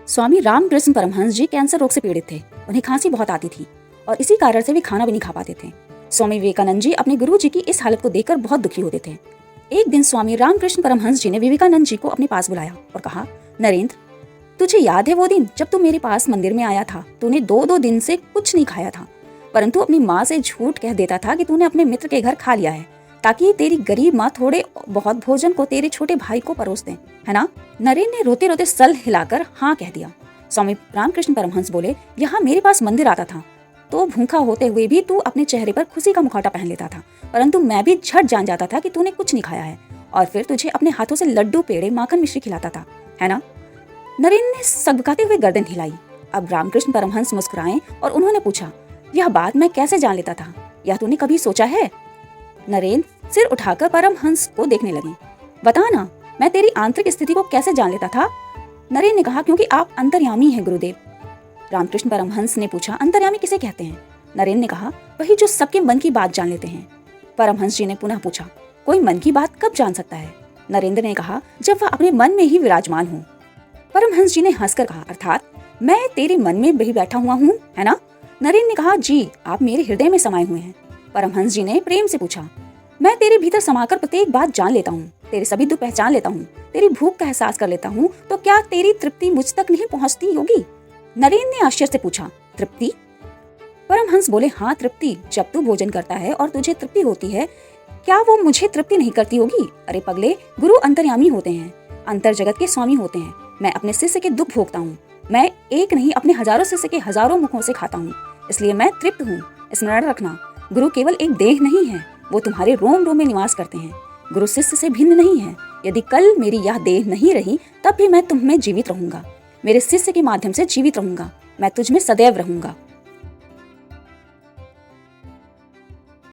स्वामी रामकृष्ण परमहंस जी cancer रोग से पीड़ित थे। उन्हें खांसी बहुत आती थी और इसी कारण से वे खाना भी नहीं खा पाते थे। स्वामी विवेकानंद जी अपने गुरु जी की इस हालत को देखकर बहुत दुखी होते थे। एक दिन स्वामी रामकृष्ण परमहंस जी ने विवेकानंद जी को अपने पास बुलाया और कहा, नरेंद्र, तुझे याद है वो दिन जब तू मेरे पास मंदिर में आया था? तूने दो दिन से कुछ नहीं खाया था, परंतु अपनी माँ से झूठ कह देता था कि तूने अपने मित्र के घर खा लिया है ताकि तेरी गरीब माँ थोड़े बहुत भोजन को तेरे छोटे भाई को परोस दे, है ना? नरेंद्र ने रोते रोते सर हिलाकर हाँ कह दिया। स्वामी रामकृष्ण परमहंस बोले, यहाँ मेरे पास मंदिर आता था तो भूखा होते हुए भी तू अपने चेहरे पर खुशी का मुखौटा पहन लेता था, परंतु मैं भी झट जान जाता था कि तूने कुछ नहीं खाया है और फिर तुझे अपने हाथों से लड्डू, पेड़े, माखन, मिश्री खिलाता था, है ना? नरेंद्र ने सकबकाते हुए गर्दन हिलाई। अब रामकृष्ण परमहंस मुस्कुराए और उन्होंने पूछा, यह बात मैं कैसे जान लेता था? यह तूने कभी सोचा है? नरेंद्र सिर उठाकर परमहंस को देखने लगे। बता ना, मैं तेरी आंतरिक स्थिति को कैसे जान लेता था? नरेंद्र ने कहा, क्योंकि आप अंतर्यामी हैं गुरुदेव। रामकृष्ण परमहंस ने पूछा, अंतर्यामी किसे कहते हैं? नरेंद्र ने कहा, वही जो सबके मन की बात जान लेते हैं। परमहंस जी ने पुनः पूछा, कोई मन की बात कब जान सकता है? नरेंद्र ने कहा, जब वह अपने मन में ही विराजमान हो। परमहंस जी ने हंसकर कहा, अर्थात मैं तेरे मन में भी बैठा हुआ हूँ, है ना? नरेंद्र ने कहा, जी, आप मेरे हृदय में समाये हुए हैं। परमहंस जी ने प्रेम से पूछा, मैं तेरे भीतर समाकर प्रत्येक बात जान लेता हूँ, तेरे सभी दुख पहचान लेता हूँ, तेरी भूख का एहसास कर लेता हूँ, तो क्या तेरी तृप्ति मुझ तक नहीं पहुँचती होगी? नरेंद्र ने आश्चर्य से पूछा, तृप्ति? परमहंस बोले, हाँ तृप्ति। जब तू भोजन करता है और तुझे तृप्ति होती है, क्या वो मुझे तृप्ति नहीं करती होगी? अरे पगले, गुरु अंतर्यामी होते हैं, अंतर जगत के स्वामी होते हैं। मैं अपने शिष्य के दुख भोगता हूँ, मैं एक नहीं अपने हजारों शिष्य के हजारों मुखों से खाता हूँ, इसलिए मैं तृप्त हूँ। स्मरण रखना, गुरु केवल एक देह नहीं है, वो तुम्हारे रोम रोम में निवास करते हैं। गुरु शिष्य से भिन्न नहीं है। यदि कल मेरी यह देह नहीं रही तब भी मैं तुम में जीवित रहूंगा, मेरे शिष्य के माध्यम से जीवित रहूंगा, मैं तुझ में सदैव रहूंगा।